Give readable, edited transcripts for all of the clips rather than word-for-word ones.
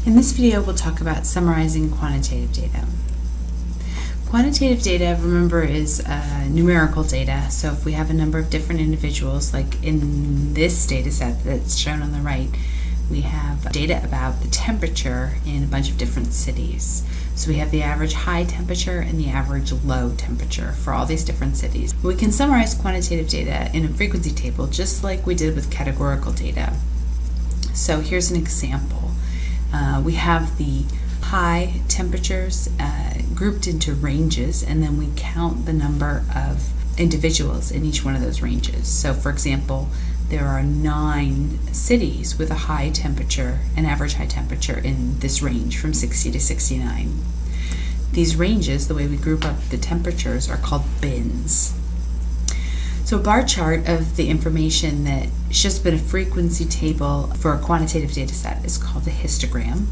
In this video, we'll talk about summarizing quantitative data. Quantitative data, remember, is numerical data. So if we have a number of different individuals, like in this data set that's shown on the right, we have data about the temperature in a bunch of different cities. So we have the average high temperature and the average low temperature for all these different cities. We can summarize quantitative data in a frequency table just like we did with categorical data. So here's an example. We have the high temperatures grouped into ranges, and then we count the number of individuals in each one of those ranges. So for example, there are 9 cities with a high temperature, an average high temperature in this range from 60 to 69. These ranges, the way we group up the temperatures, are called bins. So a bar chart of the information that shows up in a frequency table for a quantitative data set is called a histogram.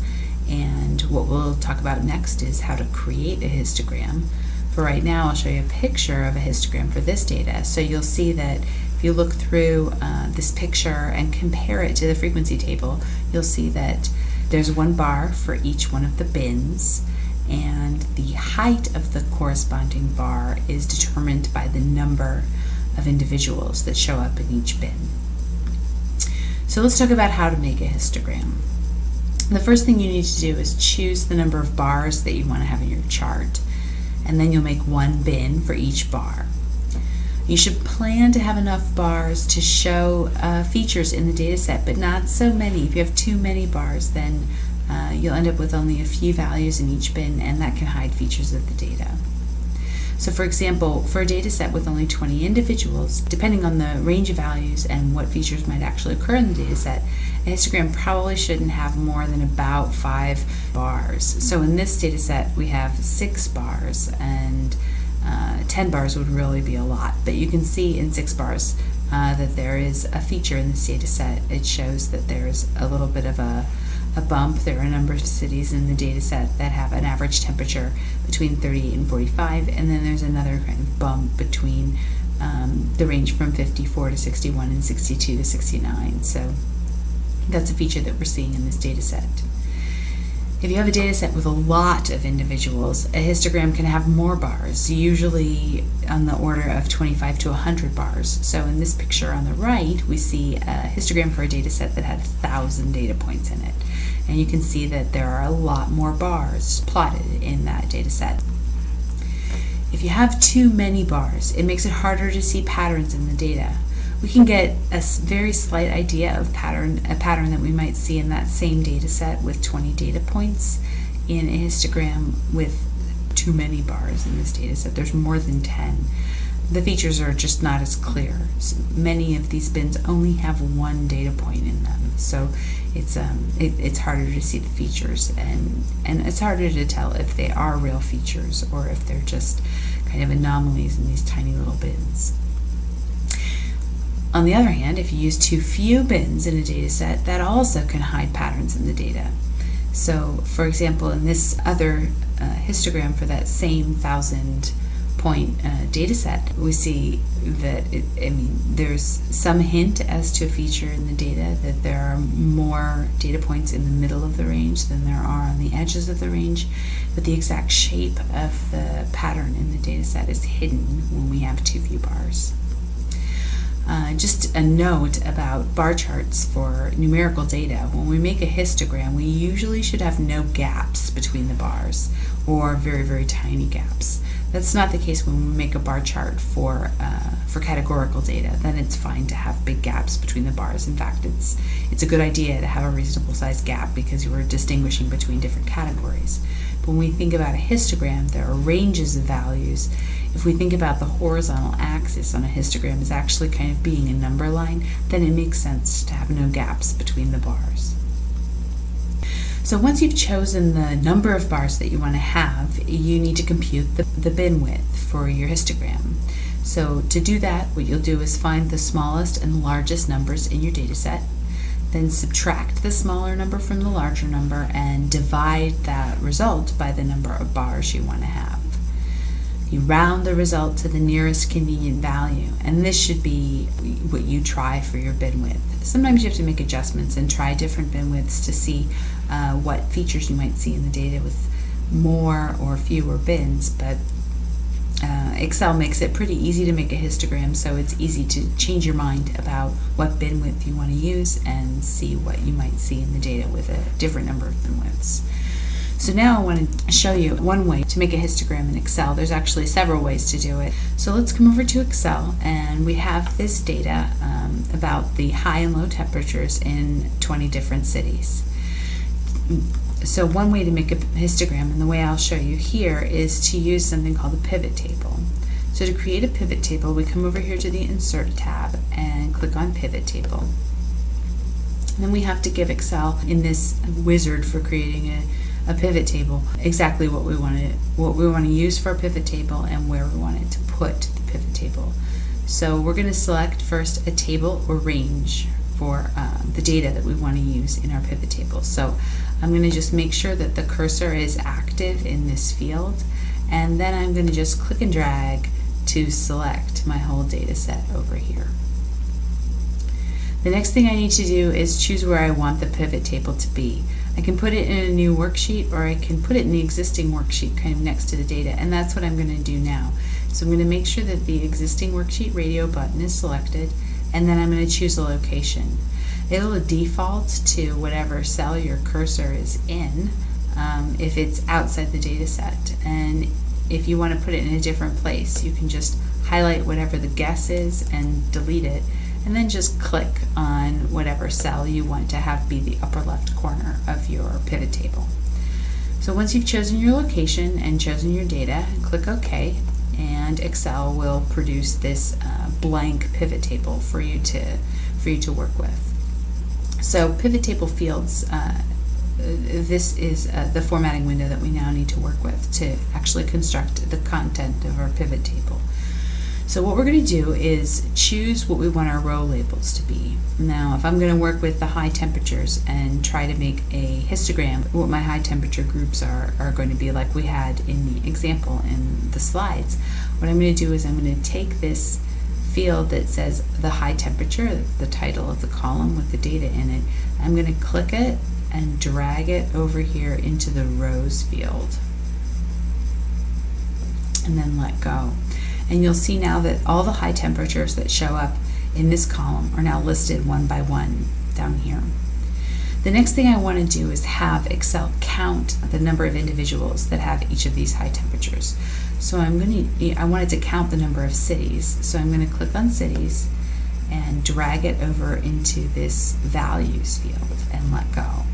And what we'll talk about next is how to create a histogram. For right now, I'll show you a picture of a histogram for this data. So you'll see that if you look through this picture and compare it to the frequency table, you'll see that there's one bar for each one of the bins, and the height of the corresponding bar is determined by the number of individuals that show up in each bin. So let's talk about how to make a histogram. The first thing you need to do is choose the number of bars that you want to have in your chart, and then you'll make one bin for each bar. You should plan to have enough bars to show features in the data set, but not so many. If you have too many bars, then you'll end up with only a few values in each bin, and that can hide features of the data. So for example, for a data set with only 20 individuals, depending on the range of values and what features might actually occur in the data set, a histogram probably shouldn't have more than about 5 bars. So in this data set, we have 6 bars, and 10 bars would really be a lot. But you can see in 6 bars that there is a feature in this data set. It shows that there's a little bit of a bump. There are a number of cities in the data set that have an average temperature between 38 and 45, and then there's another kind of bump between the range from 54 to 61 and 62 to 69. So that's a feature that we're seeing in this data set. If you have a data set with a lot of individuals, a histogram can have more bars, usually on the order of 25 to 100 bars. So in this picture on the right, we see a histogram for a data set that had 1,000 data points in it. And you can see that there are a lot more bars plotted in that data set. If you have too many bars, it makes it harder to see patterns in the data. We can get a very slight idea of a pattern that we might see in that same data set with 20 data points in a histogram with too many bars in this data set. There's more than 10. The features are just not as clear. So many of these bins only have 1 data point in them, so it's harder to see the features, and it's harder to tell if they are real features or if they're just kind of anomalies in these tiny little bins. On the other hand, if you use too few bins in a data set, that also can hide patterns in the data. So for example, in this other histogram for that same 1,000 point data set, we see that there's some hint as to a feature in the data, that there are more data points in the middle of the range than there are on the edges of the range, but the exact shape of the pattern in the data set is hidden when we have too few bars. Just a note about bar charts for numerical data. When we make a histogram, we usually should have no gaps between the bars, or very, very tiny gaps. That's not the case when we make a bar chart for categorical data. Then it's fine to have big gaps between the bars. In fact, it's a good idea to have a reasonable sized gap because you are distinguishing between different categories. But when we think about a histogram, there are ranges of values. If we think about the horizontal axis on a histogram as actually kind of being a number line, then it makes sense to have no gaps between the bars. So once you've chosen the number of bars that you want to have, you need to compute the bin width for your histogram. So to do that, what you'll do is find the smallest and largest numbers in your data set, then subtract the smaller number from the larger number and divide that result by the number of bars you want to have. You round the result to the nearest convenient value, and this should be what you try for your bin width. Sometimes you have to make adjustments and try different bin widths to see what features you might see in the data with more or fewer bins, but Excel makes it pretty easy to make a histogram, so it's easy to change your mind about what bin width you want to use and see what you might see in the data with a different number of bin widths. So now I want to show you one way to make a histogram in Excel. There's actually several ways to do it. So let's come over to Excel, and we have this data about the high and low temperatures in 20 different cities. So one way to make a histogram, and the way I'll show you here, is to use something called a pivot table. So to create a pivot table, we come over here to the Insert tab and click on Pivot Table. And then we have to give Excel, in this wizard for creating a pivot table, exactly what we want to use for a pivot table and where we want it to put the pivot table. So we're going to select first a table or range for the data that we want to use in our pivot table. So I'm going to just make sure that the cursor is active in this field, and then I'm going to just click and drag to select my whole data set over here. The next thing I need to do is choose where I want the pivot table to be. I can put it in a new worksheet, or I can put it in the existing worksheet kind of next to the data, and that's what I'm going to do now. So I'm going to make sure that the existing worksheet radio button is selected, and then I'm going to choose a location. It'll default to whatever cell your cursor is in if it's outside the data set, and if you want to put it in a different place, you can just highlight whatever the guess is and delete it, and then just click on whatever cell you want to have be the upper left corner of your pivot table. So once you've chosen your location and chosen your data, click OK, and Excel will produce this blank pivot table for you to work with. So pivot table fields, this is the formatting window that we now need to work with to actually construct the content of our pivot table. So what we're going to do is choose what we want our row labels to be. Now, if I'm going to work with the high temperatures and try to make a histogram, what my high temperature groups are going to be like we had in the example in the slides, what I'm going to do is I'm going to take this field that says the high temperature, the title of the column with the data in it, I'm going to click it and drag it over here into the rows field, and then let go. And you'll see now that all the high temperatures that show up in this column are now listed one by one down here. The next thing I want to do is have Excel count the number of individuals that have each of these high temperatures. So I wanted to count the number of cities. So I'm going to click on cities and drag it over into this values field and let go.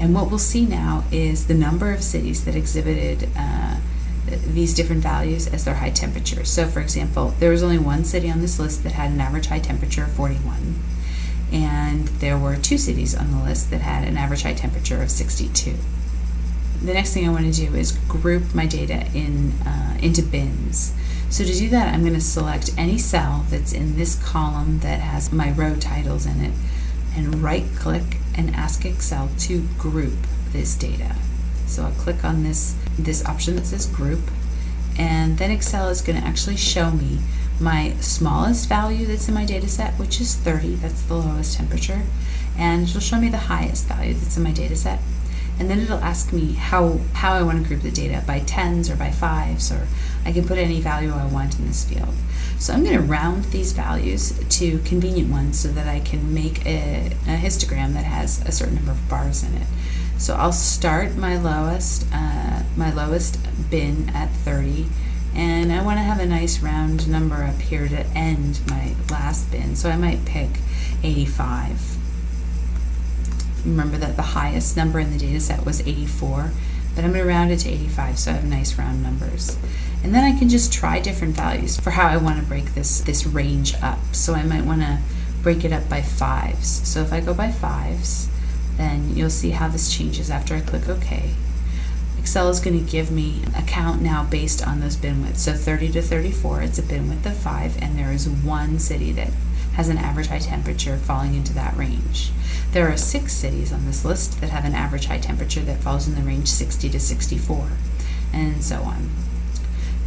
And what we'll see now is the number of cities that exhibited these different values as their high temperature. So for example, there was only one city on this list that had an average high temperature of 41, and there were 2 cities on the list that had an average high temperature of 62. The next thing I want to do is group my data into bins. So to do that, I'm going to select any cell that's in this column that has my row titles in it, and right click and ask Excel to group this data. So I'll click on this option that says group, and then Excel is going to actually show me my smallest value that's in my data set, which is 30, that's the lowest temperature, and it'll show me the highest value that's in my data set. And then it'll ask me how I want to group the data, by tens or by fives, or I can put any value I want in this field. So I'm going to round these values to convenient ones so that I can make a histogram that has a certain number of bars in it. So I'll start my lowest bin at 30, and I want to have a nice round number up here to end my last bin. So I might pick 85. Remember that the highest number in the data set was 84, but I'm going to round it to 85 so I have nice round numbers. And then I can just try different values for how I want to break this range up. So I might want to break it up by fives. So if I go by fives, then you'll see how this changes after I click OK. Excel is going to give me a count now based on those bin widths. So 30 to 34, it's a bin width of 5, and there is 1 city that has an average high temperature falling into that range. There are 6 cities on this list that have an average high temperature that falls in the range 60 to 64, and so on.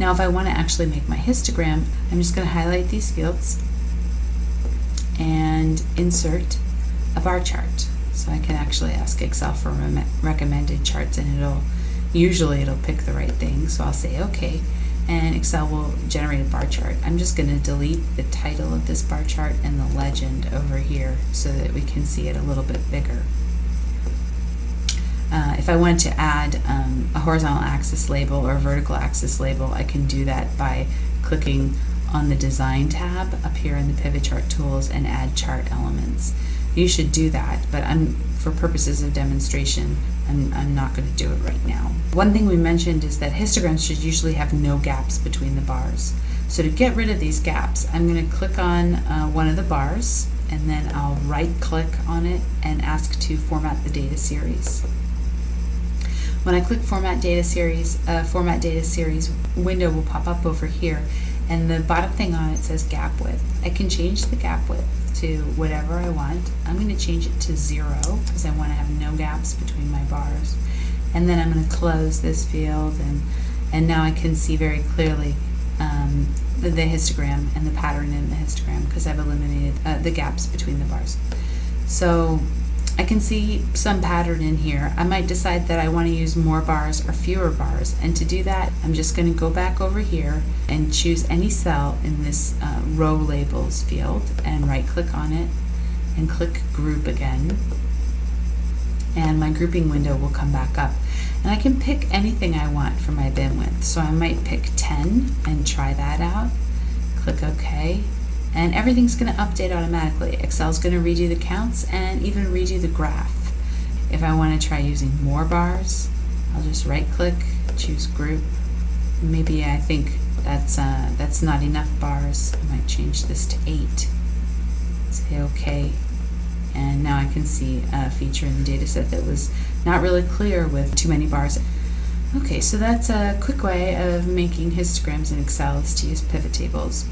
Now if I want to actually make my histogram, I'm just going to highlight these fields and insert a bar chart. So I can actually ask Excel for recommended charts, and usually it'll pick the right thing. So I'll say OK, and Excel will generate a bar chart. I'm just going to delete the title of this bar chart and the legend over here so that we can see it a little bit bigger. If I want to add a horizontal axis label or a vertical axis label, I can do that by clicking on the Design tab up here in the Pivot Chart Tools and add chart elements. You should do that, but for purposes of demonstration, I'm not going to do it right now. One thing we mentioned is that histograms should usually have no gaps between the bars. So to get rid of these gaps, I'm going to click on one of the bars, and then I'll right-click on it and ask to format the data series. When I click Format Data Series window will pop up over here, and the bottom thing on it says Gap Width. I can change the gap width to whatever I want. I'm going to change it to 0 because I want to have no gaps between my bars. And then I'm going to close this field, and now I can see very clearly the histogram and the pattern in the histogram because I've eliminated the gaps between the bars. So I can see some pattern in here. I might decide that I want to use more bars or fewer bars, and to do that I'm just going to go back over here and choose any cell in this row labels field and right click on it and click group again, and my grouping window will come back up, and I can pick anything I want for my bin width. So I might pick 10 and try that out, click OK, and everything's going to update automatically. Excel's going to redo the counts and even redo the graph. If I want to try using more bars, I'll just right click, choose group. Maybe I think that's not enough bars. I might change this to 8. Say OK, and now I can see a feature in the data set that was not really clear with too many bars. Okay, so that's a quick way of making histograms in Excel, is to use pivot tables.